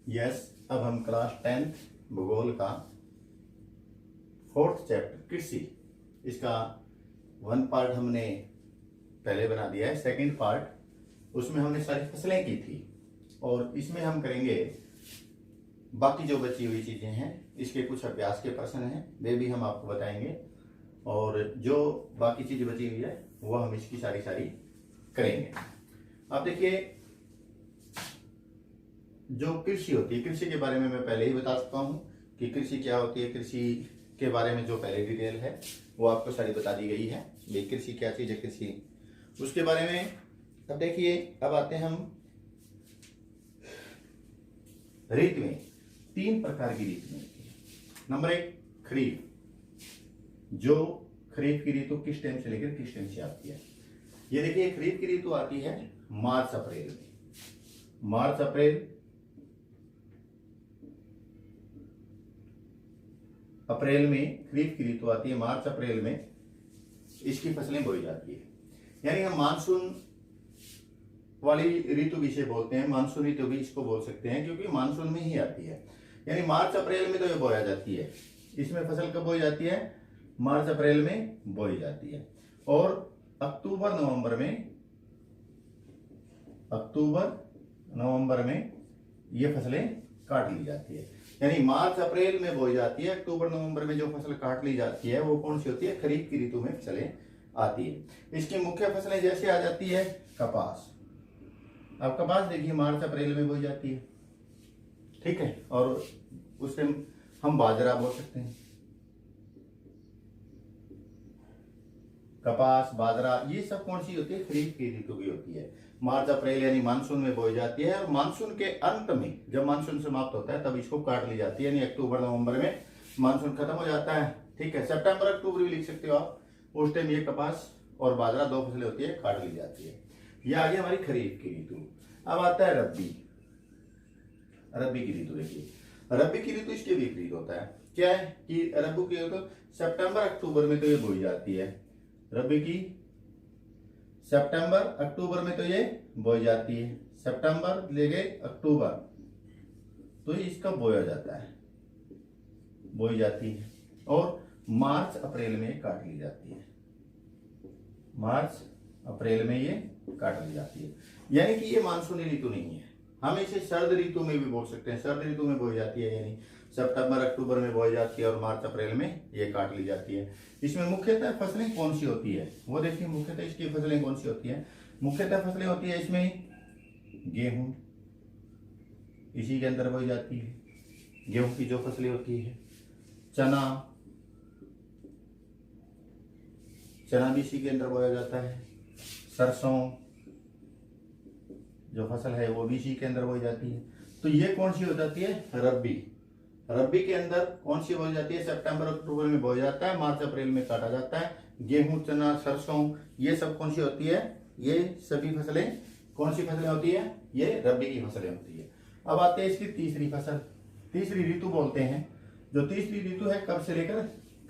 Yes, अब हम class 10th भूगोल का 4th चैप्टर कृषि, इसका 1 पार्ट हमने पहले बना दिया है। सेकंड पार्ट उसमें हमने सारी फसलें की थी और इसमें हम करेंगे बाकी जो बची हुई चीजें हैं, इसके कुछ अभ्यास के प्रश्न हैं, वे भी हम आपको बताएंगे और जो बाकी चीज बची हुई है वो हम इसकी सारी करेंगे। अब देखिए, जो कृषि होती है, कृषि के बारे में मैं पहले ही बता चुका हूं कि कृषि क्या होती है। कृषि के बारे में जो पहले डिटेल है वो आपको सारी बता दी गई है। ये कृषि क्या चीज है, कृषि उसके बारे में। अब देखिए, अब आते हैं हम ऋतु में। 3 प्रकार की ऋतु होती है। नंबर 1 खरीफ, जो खरीफ की ऋतु किस टाइम से लेकर किस टाइम से आती है। ये देखिए, खरीफ की ऋतु आती है मार्च अप्रैल में। मार्च अप्रैल में खरीफ की ऋतु आती है। मार्च अप्रैल में इसकी फसलें बोई जाती है। यानी हम मानसून वाली ऋतु भी इसे बोलते हैं, मानसून ऋतु भी इसको बोल सकते हैं, क्योंकि मानसून में ही आती है। यानी मार्च अप्रैल में तो ये बोया जाती है। इसमें फसल कब बोई जाती है? मार्च अप्रैल में बोई जाती है और अक्टूबर नवंबर में ये फसलें काट ली जाती है। यानी मार्च अप्रैल में बोई जाती है, अक्टूबर नवंबर में जो फसल काट ली जाती है वो कौन सी होती है? खरीफ की ऋतु में फसलें आती है। इसकी मुख्य फसलें जैसे आ जाती है कपास। अब कपास देखिए मार्च अप्रैल में बोई जाती है, ठीक है, और उससे हम बाजरा बोल सकते हैं। कपास, बाजरा, ये सब कौन सी होती है? खरीफ की ऋतु की होती है। मार्च अप्रैल यानी मानसून में बोई जाती है और मानसून के अंत में, जब मानसून समाप्त होता है तब इसको काट ली जाती है। यानी अक्टूबर नवंबर में मानसून खत्म हो जाता है, ठीक है। सितंबर अक्टूबर भी लिख सकते हो आप। उस टाइम ये कपास और बाजरा 2 फसलें होती है, काट ली जाती है। यह आ गई हमारी खरीफ की ऋतु। अब आता है रबी की ऋतु। देखिए, रबी की ऋतु इसके विपरीत होता है। क्या है कि रबी की ऋतु सितंबर अक्टूबर में तो ये बोई जाती है। रबी की सितंबर अक्टूबर में तो ये बोई जाती है। सितंबर ले गए अक्टूबर, तो ये इसका बोया जाता है, बोई जाती है और मार्च अप्रैल में काट ली जाती है। मार्च अप्रैल में ये काट ली जाती है। यानी कि ये मानसूनी ऋतु नहीं है। हम इसे शरद ऋतु में भी बोल सकते हैं। शरद ऋतु में बोई जाती है, यानी सितंबर अक्टूबर में बोई जाती है और मार्च अप्रैल में ये काट ली जाती है। इसमें मुख्यतः फसलें कौन सी होती है वो देखिए। मुख्यतः इसकी फसलें कौन सी होती है? मुख्यतः फसलें होती है इसमें गेहूं, इसी के अंदर बोई जाती है। गेहूं की जो फसलें होती है, चना भी इसी के अंदर बोया जाता है। सरसों जो फसल है वो भी इसी के अंदर बोई जाती है। तो ये कौन सी हो जाती है? रबी के अंदर कौन सी बोई जाती है? सितंबर अक्टूबर में बोया जाता है, मार्च अप्रैल में काटा जाता है। गेहूं, चना, सरसों, ये सब कौन सी होती है? ये सभी फसलें कौन सी फसलें होती है? ये रबी की फसलें होती है। अब आते हैं इसकी तीसरी फसल, तीसरी ऋतु बोलते हैं। जो तीसरी ऋतु है कब से लेकर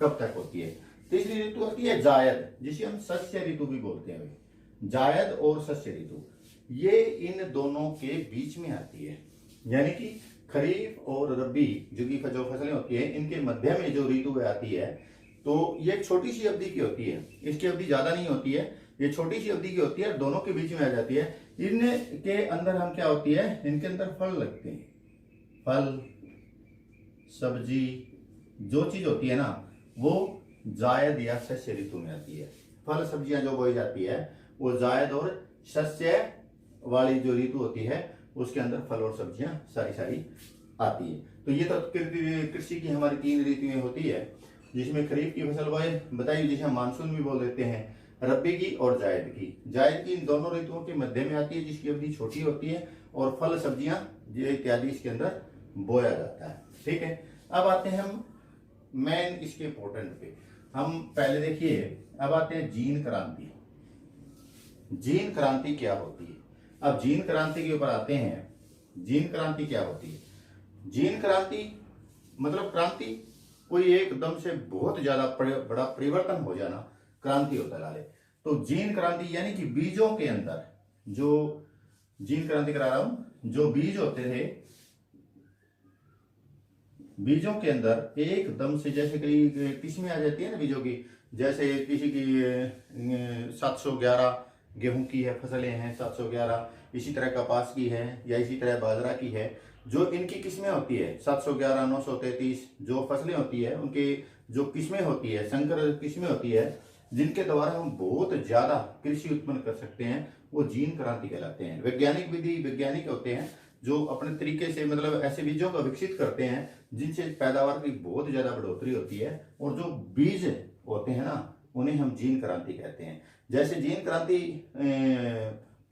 कब तक होती है? तीसरी ऋतु होती है जायद, जिसे हम शस्य ऋतु भी बोलते हैं। जायद और शस्य ऋतु ये इन दोनों के बीच में आती है। यानी कि खरीफ और रबी जो की जो फसलें होती है, इनके मध्य में जो ऋतु आती है, तो ये छोटी सी अवधि की होती है। इसकी अवधि ज्यादा नहीं होती है, ये छोटी सी अवधि की होती है, दोनों के बीच में आ जाती है। इनके अंदर हम क्या होती है? इनके अंदर फल लगते हैं। फल, सब्जी, जो चीज होती है ना, वो जायद या शस्य ऋतु में आती है। फल सब्जियां जो बोई जाती है वो जायद और शस्य वाली जो ऋतु होती है उसके अंदर फल और सब्जियां सारी आती है। तो ये तो कृषि की हमारी 3 ऋतुएं होती है, जिसमें खरीफ की फसल बताइए, जिसे हम मानसून भी बोल देते हैं, रबी की और जायद की। जायद की इन दोनों ऋतुओं के मध्य में आती है, जिसकी अवधि छोटी होती है और फल सब्जियां इत्यादि इसके अंदर बोया जाता है, ठीक है। अब आते हैं हम मेन इसके इंपोर्टेंट पे। हम पहले देखिए, अब आते हैं जीन क्रांति। जीन क्रांति क्या होती है? अब जीन क्रांति के ऊपर आते हैं। जीन क्रांति क्या होती है? जीन क्रांति मतलब क्रांति कोई एकदम से बहुत ज्यादा बड़ा परिवर्तन हो जाना, क्रांति होता है लाले। तो जीन क्रांति यानी कि बीजों के अंदर जो जीन क्रांति करा रहा हूं, जो बीज होते थे बीजों के अंदर एकदम से जैसे कई किस्में आ जाती है ना बीजों की, जैसे किसी की 711 गेहूं की है, फसलें हैं 711, इसी तरह कपास की है या इसी तरह बाजरा की है, जो इनकी किस्में होती है 711, 933 जो फसलें होती है उनकी जो किस्में होती है, संकर किस्में होती है, जिनके द्वारा हम बहुत ज्यादा कृषि उत्पन्न कर सकते हैं, वो जीन क्रांति कहलाते हैं। वैज्ञानिक विधि वैज्ञानिक होते हैं जो अपने तरीके से मतलब ऐसे बीजों को विकसित करते हैं जिनसे पैदावार की बहुत ज्यादा बढ़ोतरी होती है, और जो बीज होते हैं ना उन्हें हम जीन क्रांति कहते हैं। जैसे जीन क्रांति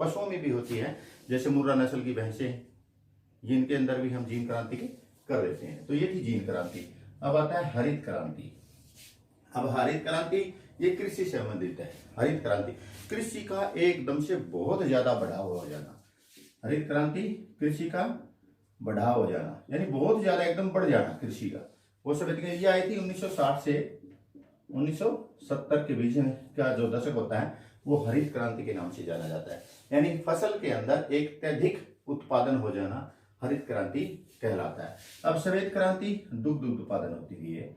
पशुओं में भी होती है, जैसे मुर्रा नस्ल की भैंसें, जिनके अंदर भी हम जीन क्रांति कर देते हैं। तो ये थी जीन क्रांति। अब आता है हरित क्रांति। अब हरित क्रांति ये कृषि से संबंधित है। हरित क्रांति कृषि का एकदम से बहुत ज्यादा बढ़ाव हो जाना। हरित क्रांति कृषि का बढ़ाव हो जाना, यानी बहुत ज्यादा एकदम बढ़ जाना कृषि का। वो सब ये आई थी 1960 से 1970 के बीच में का जो दशक होता है वो हरित क्रांति के नाम से जाना जाता है। यानी फसल के अंदर एक अत्यधिक उत्पादन हो जाना हरित क्रांति कहलाता है। अब श्वेत क्रांति दुग्ध उत्पादन होती हुई है।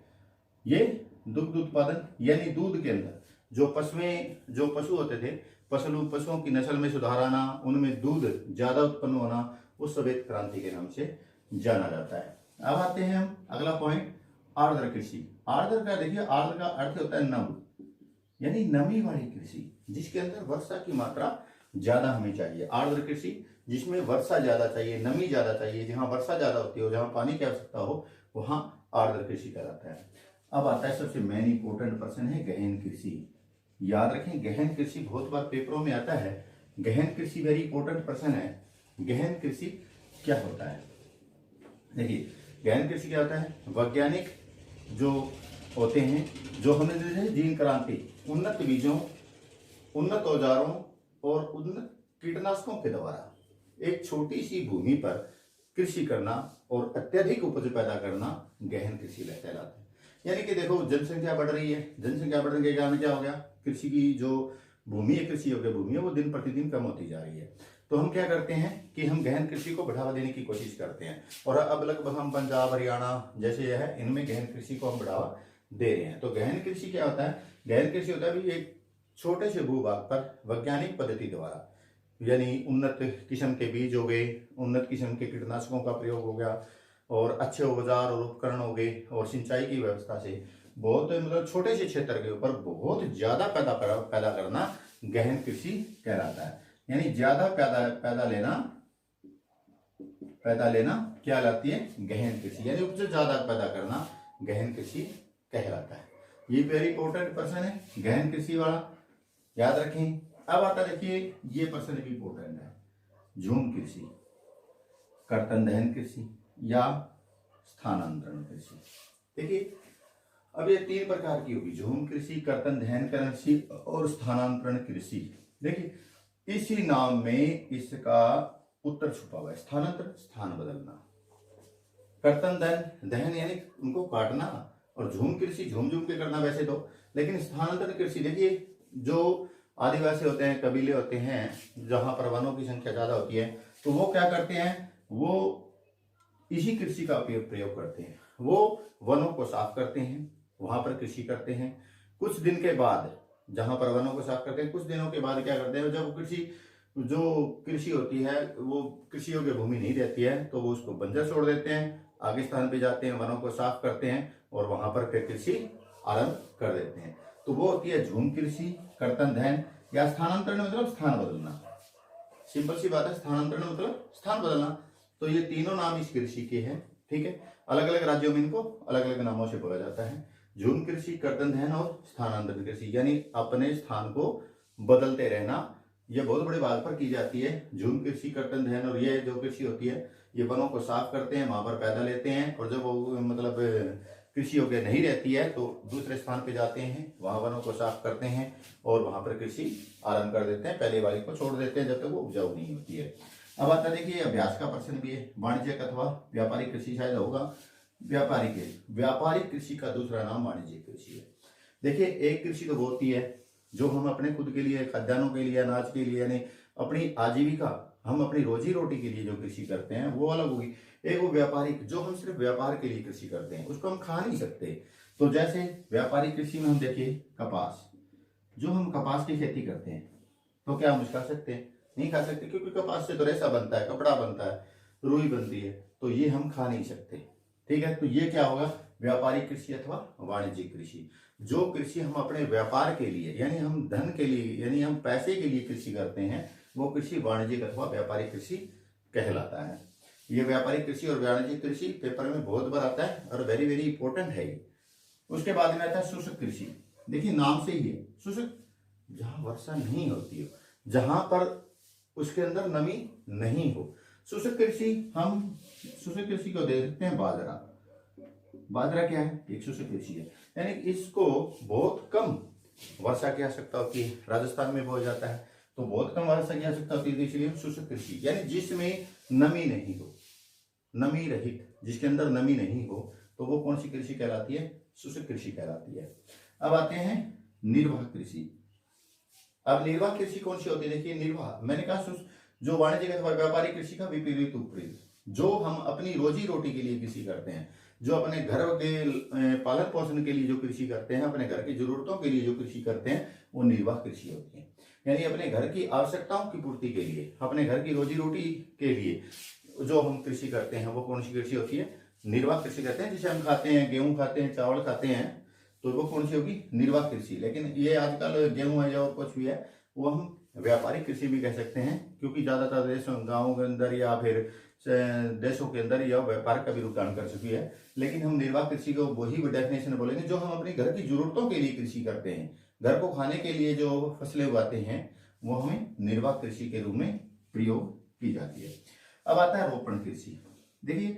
ये दुग्ध उत्पादन यानी दूध के अंदर जो पशु होते थे, पशुओं की नस्ल में सुधार आना, उनमें दूध ज्यादा उत्पन्न होना, उस श्वेत क्रांति के नाम से जाना जाता है। अब आते हैं हम अगला पॉइंट, आर्द्र कृषि। आर्द्र का देखिए, आर्द्र का अर्थ होता है नम, यानी नमी वाली कृषि जिसके अंदर वर्षा की मात्रा ज्यादा हमें चाहिए। आर्द्र कृषि जिसमें वर्षा ज्यादा चाहिए, नमी ज्यादा चाहिए, जहां वर्षा ज्यादा होती है, जहां पानी की आवश्यकता हो, वहां आर्द्र कृषि कहलाता है। अब आता है सबसे मेन इंपोर्टेंट पर्सन है गहन कृषि। याद रखें गहन कृषि बहुत बार पेपरों में आता है। गहन कृषि वेरी इंपोर्टेंट पर्सन है। गहन कृषि क्या होता है? देखिए गहन कृषि क्या होता है? वैज्ञानिक जो होते हैं, जो हमने जीन क्रांति, उन्नत बीजों, उन्नत औजारों और उन्नत कीटनाशकों के द्वारा एक छोटी सी भूमि पर कृषि करना और अत्यधिक उपज पैदा करना गहन कृषि कहलाता है। यानी कि देखो जनसंख्या बढ़ रही है, जनसंख्या बढ़ने के कारण क्या हो गया, कृषि की जो भूमि है, कृषि योग्य भूमि है, वो दिन प्रतिदिन कम होती जा रही है। तो हम क्या करते हैं कि हम गहन कृषि को बढ़ावा देने की कोशिश करते हैं, और अब लगभग हम पंजाब हरियाणा जैसे यह है, इनमें गहन कृषि को हम बढ़ावा दे रहे हैं। तो गहन कृषि क्या होता है? गहन कृषि होता है भी एक छोटे से भूभाग पर वैज्ञानिक पद्धति द्वारा, यानी उन्नत किस्म के बीज हो गए, उन्नत किस्म के कीटनाशकों का प्रयोग हो गया, और अच्छे औजार और उपकरण हो गए, और सिंचाई की व्यवस्था से बहुत मतलब छोटे से क्षेत्र के ऊपर बहुत ज्यादा पैदा करना गहन कृषि कहलाता है। यानी ज्यादा पैदा लेना क्या कहलाती है? गहन कृषि। यानी उपज ज्यादा पैदा करना गहन कृषि कहलाता है। ये वेरी इंपोर्टेंट पर्सन है गहन कृषि वाला, याद रखें। अब आता देखिए ये पर्सन भी इंपोर्टेंट है, झूम कृषि, कर्तन दहन कृषि या स्थानांतरण कृषि। देखिए अब ये तीन प्रकार की होगी, झूम कृषि, कर्तन दहन कृषि और स्थानांतरण कृषि। देखिए इसी नाम में इसका उत्तर छुपा हुआ है। स्थानांतरण स्थान बदलना, कर्तन दहन यानी उनको काटना, और झूम कृषि झूम के करना वैसे तो, लेकिन स्थानांतरण कृषि देखिए जो आदिवासी होते हैं, कबीले होते हैं, जहां पर वनों की संख्या ज्यादा होती है, तो वो क्या करते हैं, वो इसी कृषि का प्रयोग करते हैं। वो वनों को साफ करते हैं, वहां पर कृषि करते हैं। कुछ दिन के बाद जहां पर वनों को साफ करते हैं, कुछ दिनों के बाद क्या करते हैं, जब कृषि होती है वो कृषि योग्य भूमि नहीं रहती है, तो वो उसको बंजर छोड़ देते हैं, आगे स्थान पे जाते हैं, वनों को साफ करते हैं और वहां पर फिर कृषि आरंभ कर देते हैं। तो वो होती है झूम कृषि, कर्तन दहन या स्थानांतरण मतलब स्थान बदलना। सिंपल सी बात है, स्थानांतरण मतलब स्थान बदलना। तो ये तीनों नाम इस कृषि के हैं, ठीक है। अलग अलग राज्यों में इनको अलग अलग नामों से बोला जाता है, झूम कृषि, कर्तन दहन और स्थानांतरण कृषि, यानी अपने स्थान को बदलते रहना। ये बहुत बड़े भाग पर की जाती है झूम कृषि, कर्तन दहन। और ये जो कृषि होती है ये वनों को साफ करते हैं, वहां पर पैदा लेते हैं, और जब वो मतलब कृषि योग्य नहीं रहती है तो दूसरे स्थान पे जाते हैं, वहां वनों को साफ करते हैं और वहां पर कृषि आरंभ कर देते हैं, पहले वाली को छोड़ देते हैं जब तक वो उपजाऊ नहीं होती है। अब आता देखिए अभ्यास का प्रश्न भी है, वाणिज्यिक अथवा व्यापारिक कृषि शायद होगा। व्यापारिक कृषि का दूसरा नाम वाणिज्यिक कृषि है। देखिए एक कृषि तो वो होती है जो हम अपने खुद के लिए, खाद्यान्नों के लिए, अनाज के लिए, यानी अपनी आजीविका, हम अपनी रोजी रोटी के लिए जो कृषि करते हैं वो अलग होगी। एक वो व्यापारिक, जो हम सिर्फ व्यापार के लिए कृषि करते हैं, उसको हम खा नहीं सकते। तो जैसे व्यापारिक कृषि में हम देखिए कपास, जो हम कपास की खेती करते हैं, तो क्या हम उसको खा सकते हैं? नहीं खा सकते, क्योंकि कपास से तो रेशा बनता है, कपड़ा बनता है, रुई बनती है, तो ये हम खा नहीं सकते। ठीक है, तो ये क्या होगा? व्यापारिक कृषि अथवा वाणिज्यिक कृषि। जो कृषि हम अपने व्यापार के लिए, यानी हम धन के लिए, यानी हम पैसे के लिए कृषि करते हैं, वो कृषि वाणिज्यिक अथवा व्यापारिक कृषि कहलाता है। ये व्यापारिक कृषि और वाणिज्यिक कृषि पेपर में बहुत बार आता है और वेरी वेरी इंपॉर्टेंट है ये। उसके बाद में आता है शुष्क कृषि। देखिए नाम से ही है शुष्क, जहां वर्षा नहीं होती हो, जहां पर उसके अंदर नमी नहीं हो। शुष्क कृषि, हम शुष्क कृषि को देखते हैं बाजरा। बाजरा क्या है? एक शुष्क कृषि है, यानी इसको बहुत कम वर्षा की आवश्यकता होती है। राजस्थान में बोया जाता है तो बहुत कम वर्षा की आवश्यकता होती है, इसलिए शुष्क कृषि, यानी जिसमें नमी नहीं हो, नमी रहित, जिसके अंदर नमी नहीं हो, तो वो कौन सी कृषि कहलाती है? शुष्क कृषि कहलाती है। अब आते हैं निर्वाह कृषि। अब निर्वाह कृषि कौन सी होती है? देखिए निर्वाह, मैंने कहा जो वाणिज्यिक अथवा व्यापारिक कृषि का विपरीत उपरीत, जो हम अपनी रोजी रोटी के लिए कृषि करते हैं, जो अपने घर के पालन पोषण के लिए जो कृषि करते हैं, अपने घर की जरूरतों के लिए जो कृषि करते हैं, वो निर्वाह कृषि होती है। यानी अपने घर की आवश्यकताओं की पूर्ति के लिए, अपने घर की रोजी रोटी के लिए जो हम कृषि करते हैं, वो कौन सी कृषि होती है? निर्वाह कृषि कहते हैं। जिसे हम खाते हैं, गेहूं खाते हैं, चावल खाते हैं, तो वो कौन सी होगी? निर्वाह कृषि। लेकिन ये आजकल गेहूं है या और कुछ भी है, वो हम व्यापारिक कृषि भी कह सकते हैं, क्योंकि ज्यादातर देशों, गाँव के अंदर या फिर देशों के अंदर यह व्यापार का भी रुझान कर चुकी है। लेकिन हम निर्वाह कृषि को वही डेफिनेशन बोलेंगे जो हम अपने घर की जरूरतों के लिए कृषि करते हैं, घर को खाने के लिए जो फसलें उगाते हैं, वो हमें निर्वाह कृषि के रूप में प्रयोग की जाती है। अब आता है रोपण कृषि। देखिए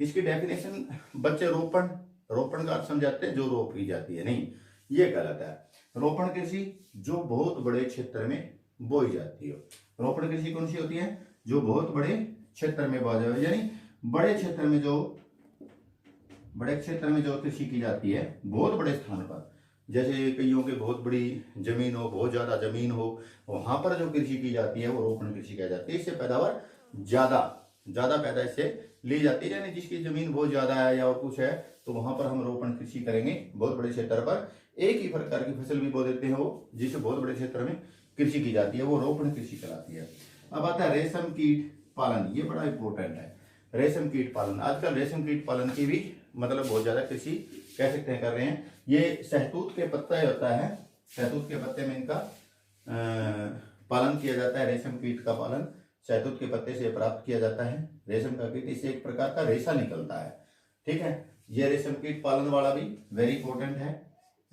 इसकी डेफिनेशन, बच्चे रोपण, रोपण का अर्थ समझाते हैं जो रोप की जाती है, नहीं, ये गलत है। रोपण कृषि जो बहुत बड़े क्षेत्र में बोई जाती है। रोपण कृषि कौन सी होती है? जो बहुत बड़े क्षेत्र में बोया जाए, यानी बड़े क्षेत्र में जो कृषि की जाती है, बहुत बड़े स्थान पर, जैसे कईयों के बहुत बड़ी जमीन हो, बहुत ज्यादा जमीन हो, वहां पर जो कृषि की जाती है वो रोपण कृषि कह जाती है। इससे पैदावार ज्यादा पैदाइश से ली जाती है, यानी जिसकी जमीन बहुत ज्यादा है या और कुछ है, तो वहां पर हम रोपण कृषि करेंगे। बहुत बड़े क्षेत्र पर एक ही प्रकार की फसल भी बो देते हैं वो, जिससे बहुत बड़े क्षेत्र में कृषि की जाती है, वो रोपण कृषि कहलाती है। अब आता है रेशम कीट पालन। ये बड़ा इंपॉर्टेंट है, रेशम कीट पालन। आजकल रेशम कीट पालन की भी मतलब बहुत ज्यादा कृषि कह सकते हैं कर रहे हैं। ये शहतूत के पत्ता होता है, शहतूत के पत्ते में इनका पालन किया जाता है। रेशम कीट का पालन शहतूत के पत्ते से प्राप्त किया जाता है। रेशम का कीट, इससे एक प्रकार का रेशा निकलता है। ठीक है, ये रेशम कीट पालन वाला भी वेरी इंपॉर्टेंट है।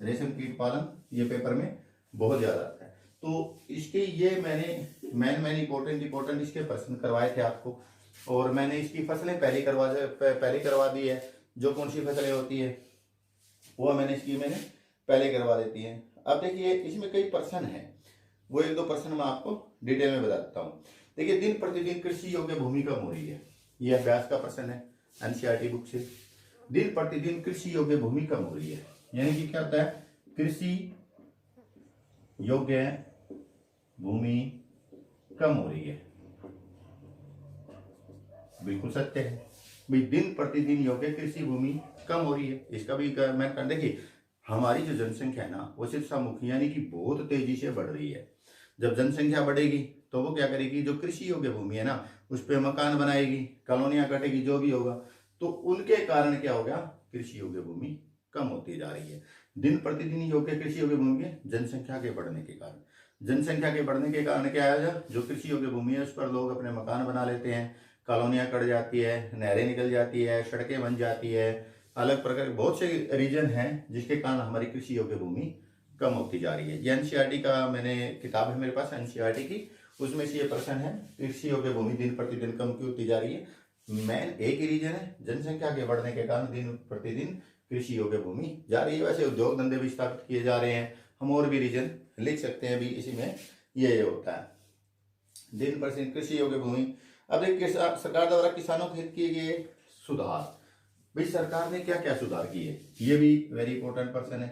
रेशम कीट पालन ये पेपर में बहुत ज्यादा आता है। तो इसके ये मैंने मैन इंपॉर्टेंट इसके प्रश्न करवाए थे आपको, और मैंने इसकी फसलें पहले करवा दी है। जो कौन सी फसलें होती है वो मैंने पहले करवा देती है। अब देखिए इसमें कई प्रश्न है, वो एक दो प्रश्न मैं आपको डिटेल में बता देता हूँ। देखिए दिन प्रतिदिन कृषि योग्य भूमि कम हो रही है, ये अभ्यास का प्रश्न है एनसीईआरटी बुक से। दिन प्रतिदिन कृषि योग्य भूमि कम हो रही है, यानी कि क्या होता है? कृषि योग्य भूमि कम हो रही है, बिल्कुल सत्य है भाई। दिन प्रतिदिन योग्य कृषि भूमि कम हो रही है, इसका भी मैं कर, देखिए हमारी जो जनसंख्या है ना, वो सिर्फ मुखी यानी कि बहुत तेजी से बढ़ रही है। जब जनसंख्या बढ़ेगी तो वो क्या करेगी? जो कृषि योग्य भूमि है ना, उस पर मकान बनाएगी, कॉलोनियां कटेगी, जो भी होगा, तो उनके कारण क्या हो गया? कृषि योग्य भूमि कम होती जा रही है। दिन प्रतिदिन योग्य कृषि योग्य भूमि जनसंख्या के बढ़ने के कारण, जनसंख्या के बढ़ने के कारण क्या है? जो कृषि योग्य भूमि है उस पर लोग अपने मकान बना लेते हैं, कॉलोनियां कट जाती है, नहरें निकल जाती है, सड़कें बन जाती है, अलग प्रकार के बहुत से रीजन हैं जिसके कारण हमारी कृषि योग्य भूमि कम होती जा रही है। ये एनसीईआरटी का मैंने किताब है मेरे पास एनसीईआरटी की, उसमें से ये प्रश्न है, कृषि योग्य भूमि दिन प्रतिदिन कम क्यों होती जा रही है? मेन एक ही रीजन है, जनसंख्या के बढ़ने के कारण दिन प्रतिदिन कृषि योग्य भूमि जा रही है। वैसे उद्योग धंधे भी स्थापित किए जा रहे हैं, हम और भी रीजन लिख सकते हैं भी, इसी में ये होता है दिन प्रतिदिन कृषि योग्य भूमि। अब देखिए सरकार द्वारा किसानों के हित किए गए सुधार, भाई सरकार ने क्या क्या सुधार किए, ये भी वेरी इंपॉर्टेंट पर्सन है।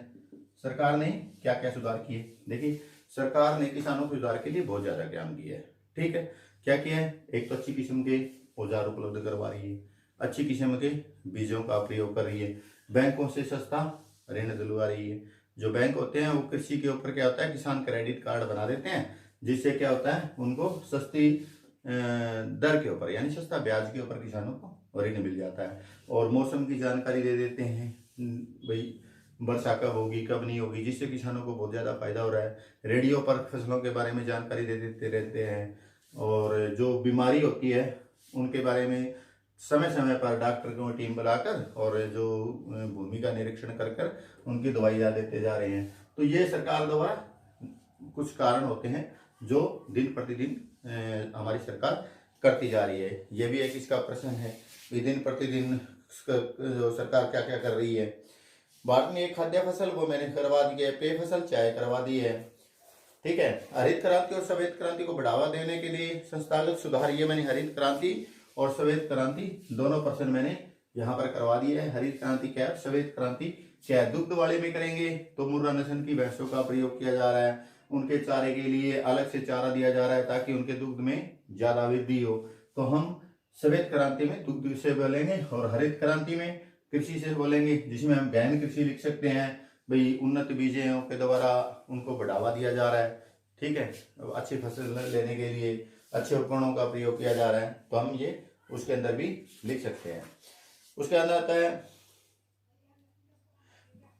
सरकार ने क्या क्या सुधार किए? देखिए सरकार ने किसानों के सुधार के लिए बहुत ज्यादा काम किया है। ठीक है, क्या किया है? एक तो अच्छी किस्म के औजार उपलब्ध करवा रही है, अच्छी किस्म के बीजों का प्रयोग कर रही है, बैंकों से सस्ता ऋण दिलवा रही है। जो बैंक होते हैं वो कृषि के ऊपर क्या होता है, किसान क्रेडिट कार्ड बना देते हैं, जिससे क्या होता है उनको सस्ती दर के ऊपर यानी सस्ता ब्याज के ऊपर किसानों को ऋण मिल जाता है। और मौसम की जानकारी दे देते हैं, भाई वर्षा कब होगी कब नहीं होगी, जिससे किसानों को बहुत ज़्यादा फायदा हो रहा है। रेडियो पर फसलों के बारे में जानकारी दे देते रहते हैं, और जो बीमारी होती है उनके बारे में समय समय पर डॉक्टर को टीम बुलाकर और जो भूमि का निरीक्षण कर कर उनकी दवाइयाँ देते जा रहे हैं। तो ये सरकार द्वारा कुछ कारण होते हैं जो दिन प्रतिदिन हमारी सरकार करती जा रही है। ये भी एक इसका प्रश्न है कि दिन प्रतिदिन जो सरकार क्या क्या कर रही है। भारत में एक खाद्य फसल वो मैंने करवा दी है, पेय फसल चाय करवा दी है, ठीक है। हरित क्रांति और श्वेत क्रांति को बढ़ावा देने के लिए संस्थागत सुधार, ये मैंने हरित क्रांति और श्वेत क्रांति दोनों पर्सन मैंने यहाँ पर करवा दिए है। हरित क्रांति क्या है, श्वेत क्रांति क्या है। दुग्ध वाले में करेंगे तो मुर्रा नस्ल की भैंसों का प्रयोग किया जा रहा है, उनके चारे के लिए अलग से चारा दिया जा रहा है ताकि उनके दुग्ध में ज्यादा वृद्धि हो। तो हम श्वेत क्रांति में दुग्ध से बोलेंगे और हरित क्रांति में कृषि से बोलेंगे, जिसमें हम गहन कृषि लिख सकते हैं, भाई उन्नत बीजों के द्वारा उनको बढ़ावा दिया जा रहा है, ठीक है। अच्छी फसल लेने के लिए अच्छे उपकरणों का प्रयोग किया जा रहा है, तो हम ये उसके अंदर भी लिख सकते हैं। उसके अंदर आता है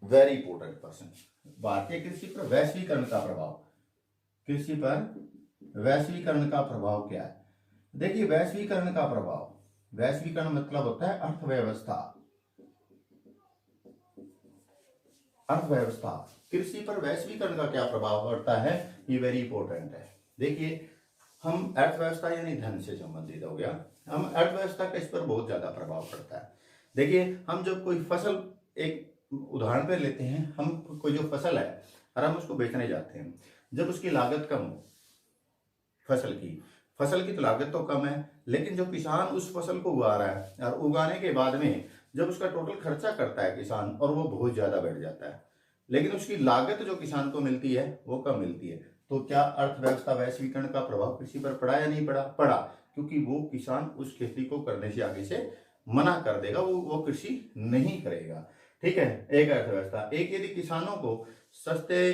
वेरी इंपॉर्टेंट पर्सन, भारतीय कृषि पर वैश्वीकरण का प्रभाव। कृषि पर वैश्वीकरण का प्रभाव क्या है? देखिए वैश्वीकरण का प्रभाव, वैश्वीकरण मतलब होता है अर्थव्यवस्था। अर्थव्यवस्था, कृषि पर वैश्वीकरण का क्या प्रभाव पड़ता है, ये वेरी इंपॉर्टेंट है। देखिए हम अर्थव्यवस्था यानी धन से संबंधित हो गया, हम अर्थव्यवस्था का इस पर बहुत ज्यादा प्रभाव पड़ता है। देखिए हम जब कोई फसल, एक उदाहरण पर लेते हैं, हम कोई जो फसल है और हम उसको बेचने जाते हैं, जब उसकी लागत कम हो, फसल की तो लागत तो कम है, लेकिन जो किसान उस फसल को उगा रहा है और उगाने के बाद में जब उसका टोटल खर्चा करता है किसान और वो बहुत ज्यादा बढ़ जाता है, लेकिन उसकी लागत जो किसान को मिलती है वो कम मिलती है। तो क्या अर्थव्यवस्था वैश्वीकरण का प्रभाव कृषि पर पड़ा या नहीं पड़ा, क्योंकि वो किसान उस खेती को करने से आगे से मना कर देगा, वो कृषि नहीं करेगा, ठीक है। एक अर्थव्यवस्था, एक यदि किसानों को सस्ते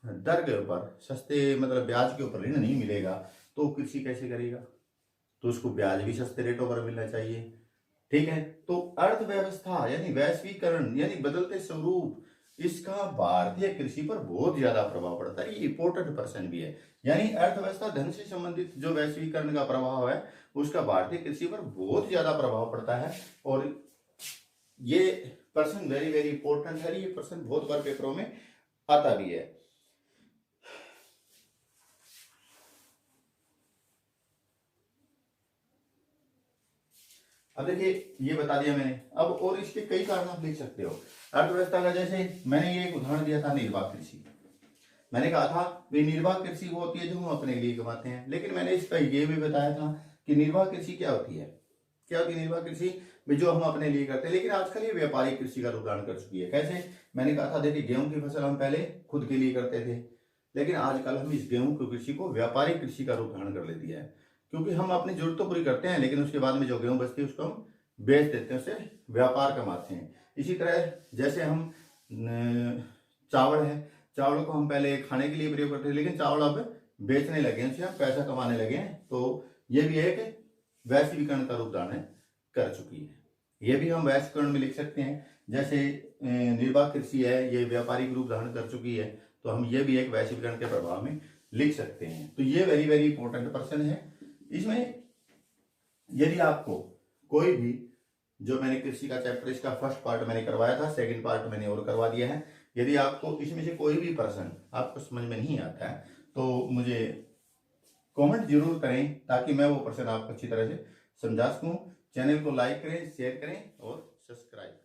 दर के ऊपर, सस्ते मतलब ब्याज के ऊपर ऋण नहीं मिलेगा तो कृषि कैसे करेगा, तो उसको ब्याज भी सस्ते रेटों पर मिलना चाहिए, ठीक है। तो अर्थव्यवस्था यानी वैश्वीकरण यानी बदलते स्वरूप, इसका भारतीय कृषि पर बहुत ज्यादा प्रभाव पड़ता है। ये इंपॉर्टेंट पर्सन भी है, यानी अर्थव्यवस्था धन से संबंधित जो वैश्वीकरण का प्रभाव है उसका भारतीय कृषि पर बहुत ज्यादा प्रभाव पड़ता है। और ये पर्सन वेरी वेरी इंपॉर्टेंट है, ये पर्सन बहुत बार पेपरों में आता भी है। अब देखिए ये बता दिया मैंने, अब और इसके कई कारण आप लिख सकते हो अर्थव्यवस्था का। जैसे मैंने ये एक उदाहरण दिया था निर्वाह कृषि, मैंने कहा था कि निर्वाह कृषि वो होती है जो हम अपने लिए कमाते हैं, लेकिन मैंने इसका ये भी बताया था कि निर्वाह कृषि क्या होती है, क्या होती है निर्वाह कृषि भी, जो हम अपने लिए करते हैं, लेकिन आजकल ये व्यापारिक कृषि का रूप धारण कर चुकी है। कैसे? मैंने कहा था देखिए गेहूं की फसल हम पहले खुद के लिए करते थे, लेकिन आजकल हम इस गेहूं की कृषि को व्यापारिक कृषि का रूप धारण कर ले दिया है, क्योंकि हम अपनी जरूरत तो पूरी करते हैं, लेकिन उसके बाद में जो गेहूं बचती है उसको हम बेच देते हैं, उससे व्यापार कमाते हैं। इसी तरह जैसे हम चावल है, चावल को हम पहले खाने के लिए प्रयोग करते थे, लेकिन चावल अब बेचने लगे हैं, उससे हम पैसा कमाने लगे हैं, तो ये भी एक वैश्वीकरण का रूप धारण कर चुकी है। ये भी हम वैश्वीकरण में लिख सकते हैं। जैसे निर्वाह कृषि है, ये व्यापारिक रूप धारण कर चुकी है, तो हम ये भी एक वैश्वीकरण के प्रभाव में लिख सकते हैं। तो ये वेरी वेरी इंपॉर्टेंट पर्सन है। इसमें यदि आपको कोई भी, जो मैंने कृषि का चैप्टर इसका फर्स्ट पार्ट मैंने करवाया था, सेकंड पार्ट मैंने और करवा दिया है, यदि आपको इसमें से कोई भी पर्सन आपको समझ में नहीं आता है तो मुझे कमेंट जरूर करें, ताकि मैं वो पर्सन आपको अच्छी तरह से समझा सकूं। चैनल को लाइक करें, शेयर करें और सब्सक्राइब करें।